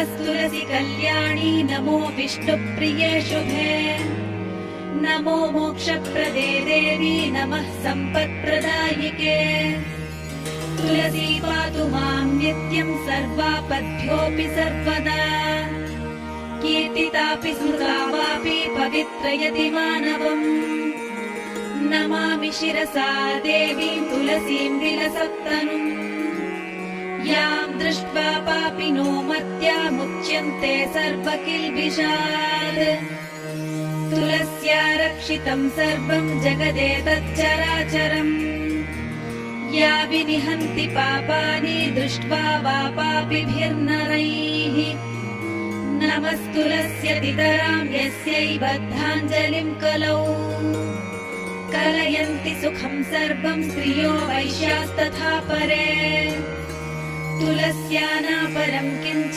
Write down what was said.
तुलसी कल्याणी नमो विष्णुप्रिये शुभे नमो मोक्षप्रदे देवी नमः सम्पत्प्रदायिके तुलसी पातु मां नित्यं सर्वापद्भ्योऽपि सर्वदा कीर्तितापि स्मृता वापि पवित्रयति मानवम् नमामि शिरसा देवीं तुलसीं विलसत्तनुम् यां दृष्ट्वा पापिनो मर्त्यामुच्यन्ते सर्वकिल्बिषात् तुलस्या रक्षितं सर्वं जगदेतच्चराचरम् या विनिहन्ति पापानि दृष्ट्वा वा पापिभिर्नरैः नमस्तुलस्यतितरां यस्यै बद्धाञ्जलिं कलौ कलयन्ति सुखं सर्वं स्त्रियो वैश्यास्तथा परे तुलस्या नापरं किञ्चित्